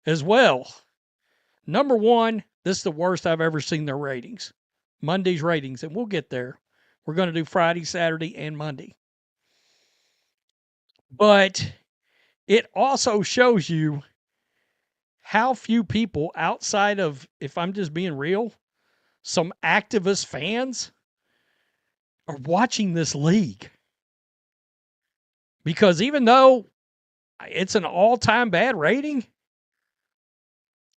as well. Number one, this is the worst I've ever seen their ratings. Monday's ratings, and we'll get there. We're going to do Friday, Saturday, and Monday. But it also shows you how few people outside of, if I'm just being real, some activist fans are watching this league. Because even though it's an all-time bad rating,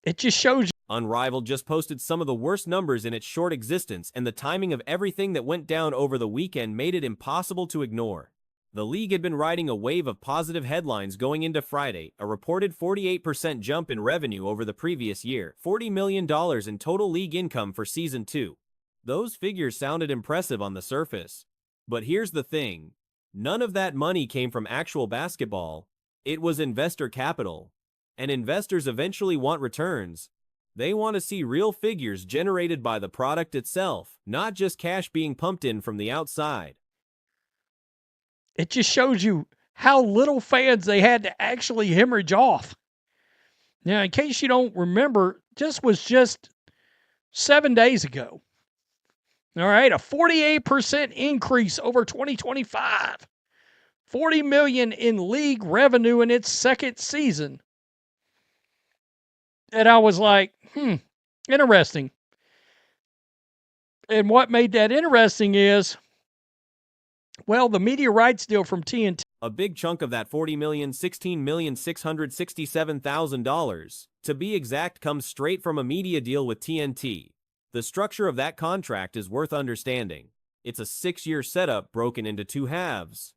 it just shows you. Unrivaled just posted some of the worst numbers in its short existence, and the timing of everything that went down over the weekend made it impossible to ignore. The league had been riding a wave of positive headlines going into Friday, a reported 48% jump in revenue over the previous year, $40 million in total league income for Season 2. Those figures sounded impressive on the surface. But here's the thing. None of that money came from actual basketball. It was investor capital. And investors eventually want returns. They want to see real figures generated by the product itself, not just cash being pumped in from the outside. It just shows you how little fans they had to actually hemorrhage off. Now, in case you don't remember, this was just 7 days ago. All right, a 48% increase over 2025. $40 million in league revenue in its second season. And I was like, interesting. And what made that interesting is, well, the media rights deal from TNT. A big chunk of that $40 million, $16,667,000, to be exact, comes straight from a media deal with TNT. The structure of that contract is worth understanding. It's a 6-year setup broken into 2 halves.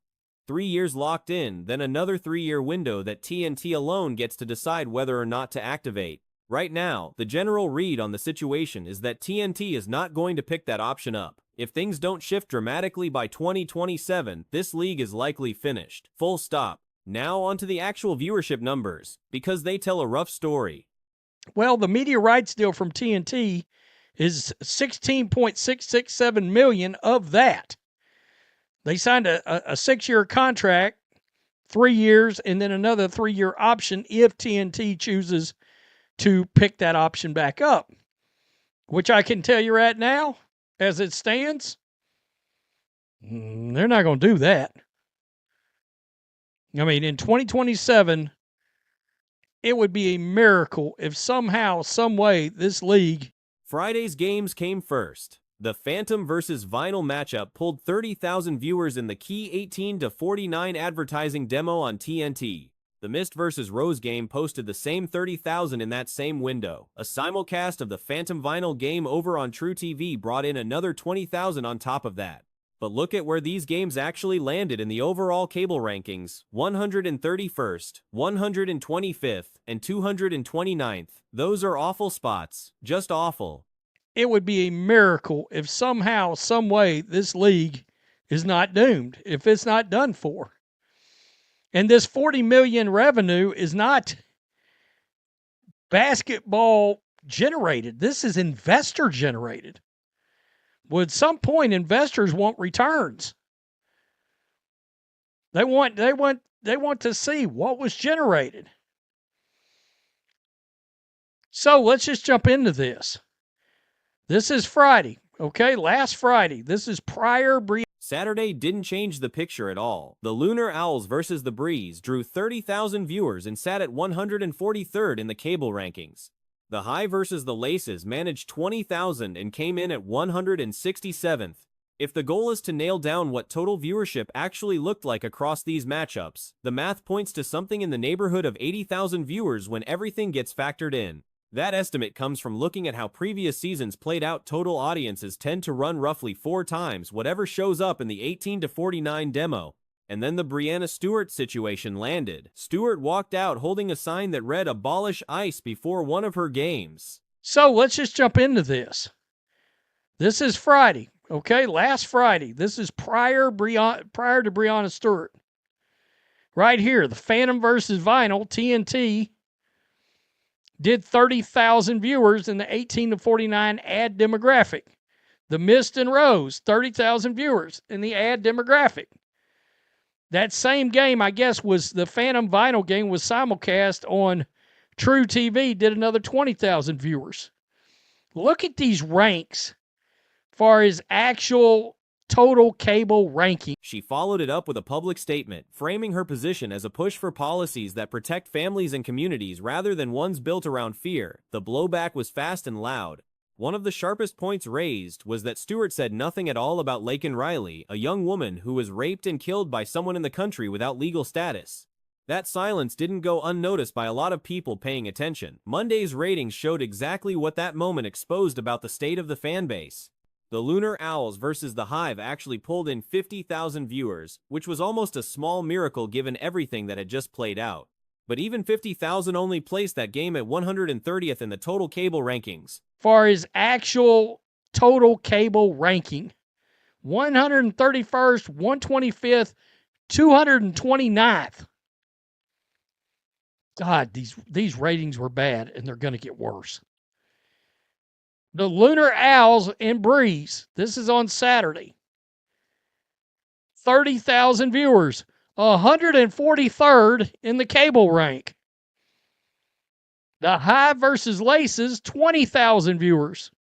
3 years locked in, then another 3-year window that TNT alone gets to decide whether or not to activate. Right now, the general read on the situation is that TNT is not going to pick that option up. If things don't shift dramatically by 2027, this league is likely finished. Full stop. Now onto the actual viewership numbers, because they tell a rough story. Well, the media rights deal from TNT is $16.667 million of that. They signed a 6-year contract, 3 years, and then another 3-year option if TNT chooses to pick that option back up, which I can tell you right now, as it stands, they're not going to do that. I mean, in 2027, it would be a miracle if somehow, some way, this league. Friday's games came first. The Phantom versus Vinyl matchup pulled 30,000 viewers in the key 18 to 49 advertising demo on TNT. The Mist vs. Rose game posted the same 30,000 in that same window. A simulcast of the Phantom Vinyl game over on True TV brought in another 20,000 on top of that. But look at where these games actually landed in the overall cable rankings: 131st, 125th, and 229th. Those are awful spots. Just awful. It would be a miracle if somehow, some way, this league is not doomed, if it's not done for. And this $40 million revenue is not basketball generated. This is investor generated. Well, at some point, investors want returns. They want to see what was generated. So let's just jump into this. This is Friday, okay? Last Friday. This is prior Breanna. Saturday didn't change the picture at all. The Lunar Owls versus the Breeze drew 30,000 viewers and sat at 143rd in the cable rankings. The High versus the Laces managed 20,000 and came in at 167th. If the goal is to nail down what total viewership actually looked like across these matchups, the math points to something in the neighborhood of 80,000 viewers when everything gets factored in. That estimate comes from looking at how previous seasons played out. Total audiences tend to run roughly 4 times whatever shows up in the 18 to 49 demo. And then the Breanna Stewart situation landed. Stewart walked out holding a sign that read "Abolish ICE" before one of her games. So let's just jump into this. This is Friday, okay? Last Friday. This is prior to Breanna Stewart. Right here, the Phantom versus Vinyl, TNT, did 30,000 viewers in the 18 to 49 ad demographic. The Mist and Rose, 30,000 viewers in the ad demographic. That same game, I guess, was the Phantom Vinyl game, was simulcast on True TV did another 20,000 viewers. Look at these ranks far as actual total cable ranking. She followed it up with a public statement, framing her position as a push for policies that protect families and communities rather than ones built around fear. The blowback was fast and loud. One of the sharpest points raised was that Stewart said nothing at all about Laken Riley, a young woman who was raped and killed by someone in the country without legal status. That silence didn't go unnoticed by a lot of people paying attention. Monday's ratings showed exactly what that moment exposed about the state of the fan base. The Lunar Owls versus the Hive actually pulled in 50,000 viewers, which was almost a small miracle given everything that had just played out. But even 50,000 only placed that game at 130th in the total cable rankings. Far as actual total cable ranking, 131st, 125th, 229th. God, these ratings were bad, and they're going to get worse. The Lunar Owls and Breeze. This is on Saturday. 30,000 viewers. 143rd in the cable rank. The Hive versus Laces. 20,000 viewers.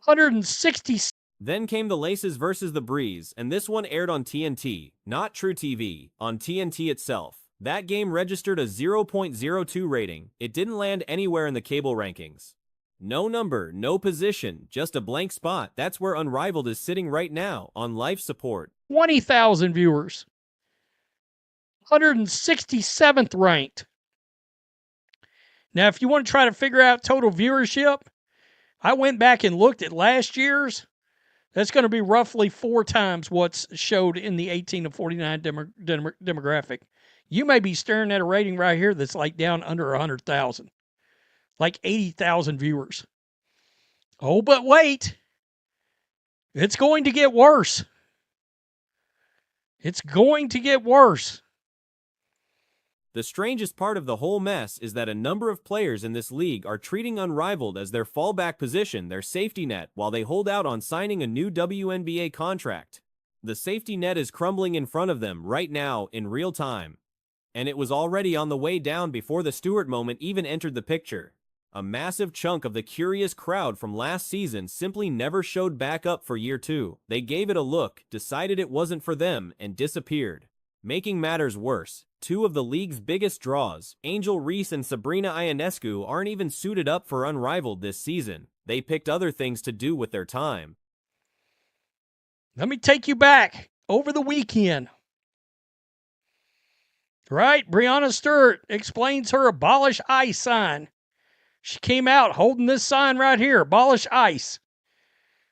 160. Then came the Laces versus the Breeze, and this one aired on TNT, not True TV, on TNT itself. That game registered a 0.02 rating. It didn't land anywhere in the cable rankings. No number, no position, just a blank spot. That's where Unrivaled is sitting right now, on life support. 20,000 viewers. 167th ranked. Now, if you want to try to figure out total viewership, I went back and looked at last year's. That's going to be roughly 4 times what's showed in the 18 to 49 demographic. You may be staring at a rating right here that's like down under 100,000. Like 80,000 viewers. Oh, but wait. It's going to get worse. It's going to get worse. The strangest part of the whole mess is that a number of players in this league are treating Unrivaled as their fallback position, their safety net, while they hold out on signing a new WNBA contract. The safety net is crumbling in front of them right now in real time. And it was already on the way down before the Stewart moment even entered the picture. A massive chunk of the curious crowd from last season simply never showed back up for year 2. They gave it a look, decided it wasn't for them, and disappeared. Making matters worse, 2 of the league's biggest draws, Angel Reese and Sabrina Ionescu, aren't even suited up for Unrivaled this season. They picked other things to do with their time. Let me take you back over the weekend. Right? Breanna Stewart explains her abolish ICE sign. She came out holding this sign right here, abolish ICE.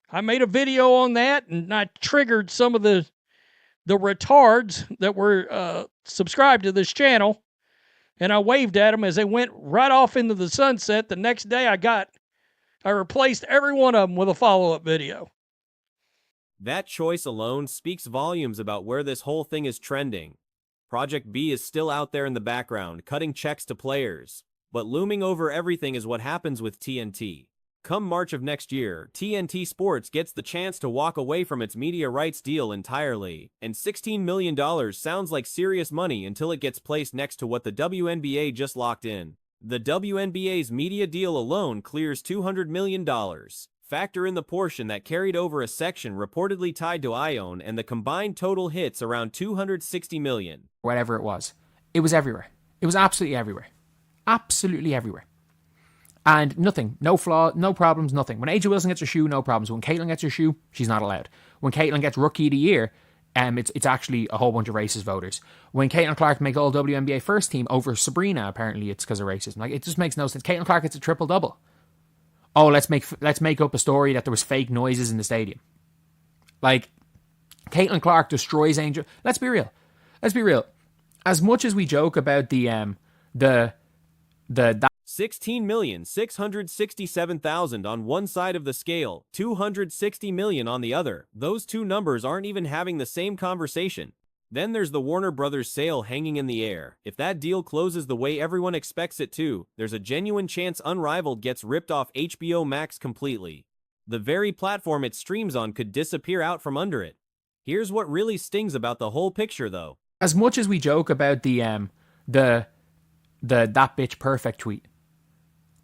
I made a video on that, and I triggered some of the retards that were subscribed to this channel, and I waved at them as they went right off into the sunset. The next day I replaced every one of them with a follow-up video. That choice alone speaks volumes about where this whole thing is trending. Project B is still out there in the background, cutting checks to players. But looming over everything is what happens with TNT. Come March of next year, TNT Sports gets the chance to walk away from its media rights deal entirely, and $16 million sounds like serious money until it gets placed next to what the WNBA just locked in. The WNBA's media deal alone clears $200 million. Factor in the portion that carried over a section reportedly tied to Ione, and the combined total hits around $260 million. Whatever it was everywhere. It was absolutely everywhere. Absolutely everywhere. And nothing, no flaw, no problems, nothing. When AJ Wilson gets her shoe, no problems. When Caitlin gets her shoe, she's not allowed. When Caitlin gets Rookie of the Year, it's actually a whole bunch of racist voters. When Caitlin Clark make all WNBA first team over Sabrina, apparently it's because of racism. Like, it just makes no sense. Caitlin Clark gets a triple-double. Oh, let's make up a story that there was fake noises in the stadium. Like, Caitlin Clark destroys Angel. Let's be real. As much as we joke about the 16,667,000 on one side of the scale, 260 million on the other. Those two numbers aren't even having the same conversation. Then there's the Warner Brothers sale hanging in the air. If that deal closes the way everyone expects it to, there's a genuine chance Unrivaled gets ripped off HBO Max completely. The very platform it streams on could disappear out from under it. Here's what really stings about the whole picture, though. As much as we joke about the the "that bitch perfect" tweet.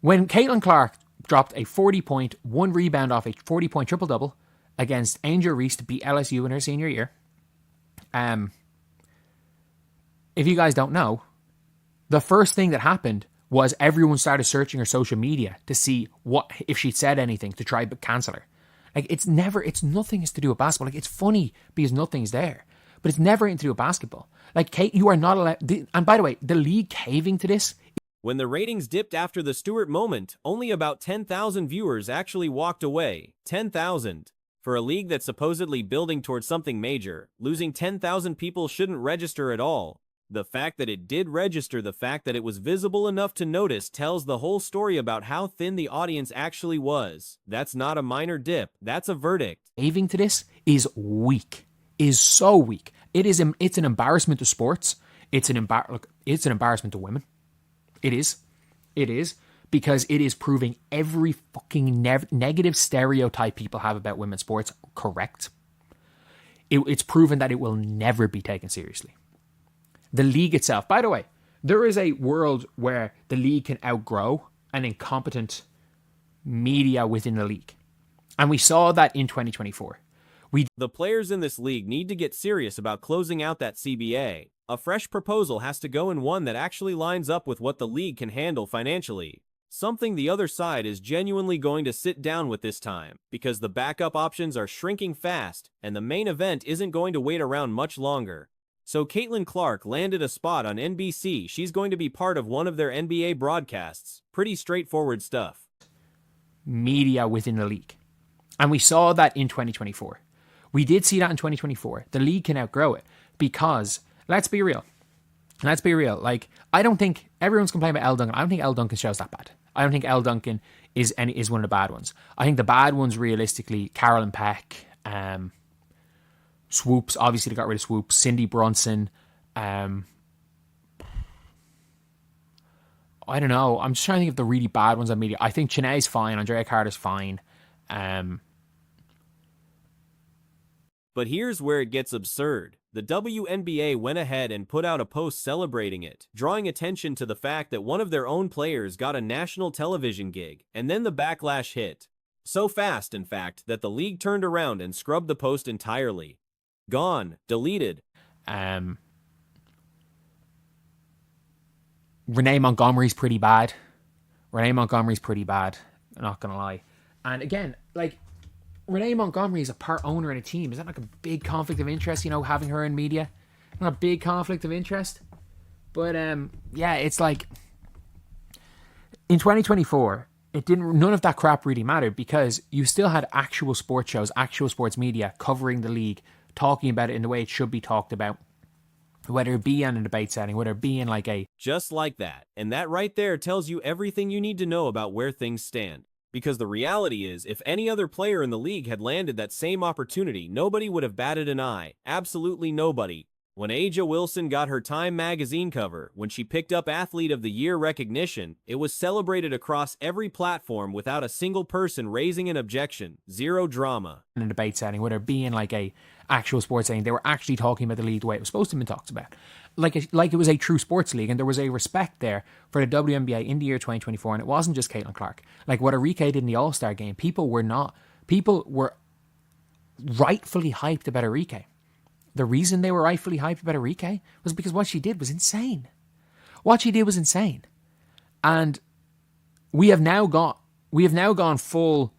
When Caitlin Clark dropped a 40-point, 1 rebound off a 40-point triple-double against Angel Reese to beat LSU in her senior year. If you guys don't know, the first thing that happened was everyone started searching her social media to see what if she'd said anything to try to cancel her. Like, it's nothing is to do with basketball. Like, it's funny because nothing's there, but it's never anything to do with basketball. Like, Kate, you are not allowed. And by the way, the league caving to this. When the ratings dipped after the Stewart moment, only about 10,000 viewers actually walked away. 10,000. For a league that's supposedly building towards something major, losing 10,000 people shouldn't register at all. The fact that it did register, the fact that it was visible enough to notice, tells the whole story about how thin the audience actually was. That's not a minor dip, that's a verdict. Caving to this is weak. Is so weak. It's an embarrassment to sports. It's an embarrassment to women. It is because it is proving every fucking negative stereotype people have about women's sports correct. It's proven that it will never be taken seriously. The league itself, by the way, there is a world where the league can outgrow an incompetent media within the league. And we saw that in 2024. The players in this league need to get serious about closing out that CBA. A fresh proposal has to go, in one that actually lines up with what the league can handle financially. Something the other side is genuinely going to sit down with this time, because the backup options are shrinking fast, and the main event isn't going to wait around much longer. So Caitlin Clark landed a spot on NBC. She's going to be part of one of their NBA broadcasts. Pretty straightforward stuff. Media within the league. And we saw that in 2024. We did see that in 2024. The league can outgrow it because, let's be real. Like, I don't think everyone's complaining about Elle Duncan. I don't think Elle Duncan's show's that bad. I don't think Elle Duncan is one of the bad ones. I think the bad ones, realistically, Carolyn Peck, Swoops, obviously they got rid of Swoops, Cindy Brunson, I don't know. I'm just trying to think of the really bad ones on media. I think Chiney's fine, Andrea Carter's fine. But here's where it gets absurd. The WNBA went ahead and put out a post celebrating it, drawing attention to the fact that one of their own players got a national television gig, and then the backlash hit. So fast, in fact, that the league turned around and scrubbed the post entirely. Gone. Deleted. Renee Montgomery's pretty bad. I'm not gonna lie. And again, like, Renee Montgomery is a part owner in a team. Is that like a big conflict of interest, having her in media? Not a big conflict of interest. But yeah, it's like in 2024, none of that crap really mattered because you still had actual sports shows, actual sports media covering the league, talking about it in the way it should be talked about. Whether it be in a debate setting, whether it be in like a... Just like that. And that right there tells you everything you need to know about where things stand. Because the reality is, if any other player in the league had landed that same opportunity, nobody would have batted an eye. Absolutely nobody. When A'ja Wilson got her Time magazine cover, when she picked up Athlete of the Year recognition, it was celebrated across every platform without a single person raising an objection. Zero drama. In a debate setting, whether it be in like a actual sports setting, they were actually talking about the league the way it was supposed to be talked about. Like it was a true sports league, and there was a respect there for the WNBA in the year 2024, and it wasn't just Caitlin Clark. Like what Arike did in the All-Star game, people were rightfully hyped about Arike. The reason they were rightfully hyped about Arike was because what she did was insane. And we've gone full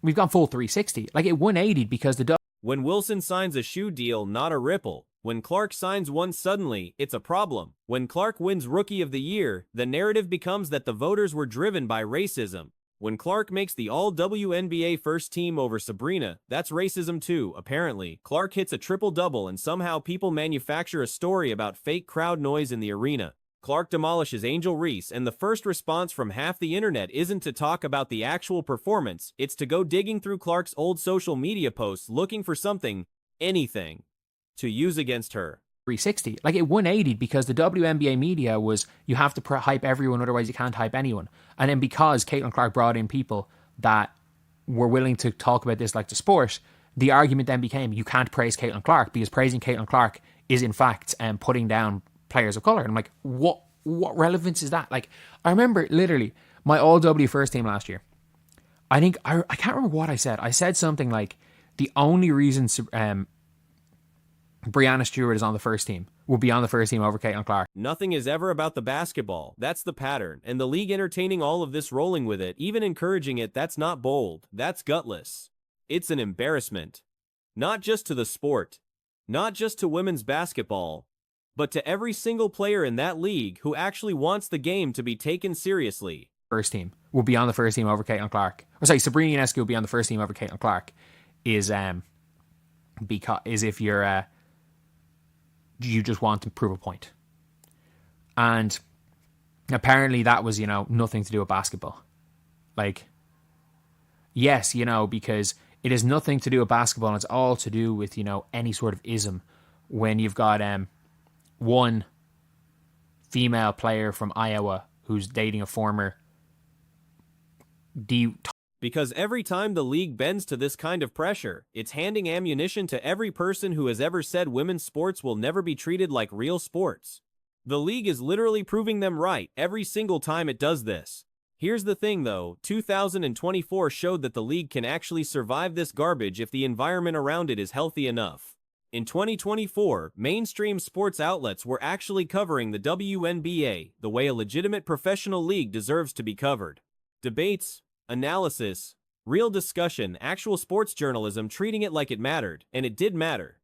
360. Like it 180 because when Wilson signs a shoe deal, not a ripple. When Clark signs one suddenly, it's a problem. When Clark wins Rookie of the Year, the narrative becomes that the voters were driven by racism. When Clark makes the All-WNBA first team over Breanna, that's racism too, apparently. Clark hits a triple-double and somehow people manufacture a story about fake crowd noise in the arena. Clark demolishes Angel Reese, and the first response from half the internet isn't to talk about the actual performance, it's to go digging through Clark's old social media posts looking for something, anything, to use against her. 360. Like it 180 because the WNBA media was, you have to hype everyone, otherwise you can't hype anyone. And then because Caitlin Clark brought in people that were willing to talk about this like the sport, the argument then became you can't praise Caitlin Clark because praising Caitlin Clark is in fact putting down players of color. And I'm like, what what relevance is that? Like, I remember literally my all W first team last year. I think I can't remember what I said. I said something like the only reason Breanna Stewart is on the first team will be on the first team over Caitlin Clark. Nothing is ever about the basketball. That's the pattern. And the league entertaining all of this, rolling with it, even encouraging it, that's not bold. That's gutless. It's an embarrassment. Not just to the sport, not just to women's basketball, but to every single player in that league who actually wants the game to be taken seriously. First team will be on the first team over Caitlin Clark. Or sorry, Sabrina Ionescu will be on the first team over Caitlin Clark. Is if you're you just want to prove a point. And apparently that was, nothing to do with basketball. Like, yes, because it has nothing to do with basketball, and it's all to do with, any sort of ism. When you've got one female player from Iowa who's dating a former Because every time the league bends to this kind of pressure, it's handing ammunition to every person who has ever said women's sports will never be treated like real sports. The league is literally proving them right every single time it does this. Here's the thing though, 2024 showed that the league can actually survive this garbage if the environment around it is healthy enough. In 2024, mainstream sports outlets were actually covering the WNBA the way a legitimate professional league deserves to be covered. Debates, analysis, real discussion, actual sports journalism treating it like it mattered, and it did matter.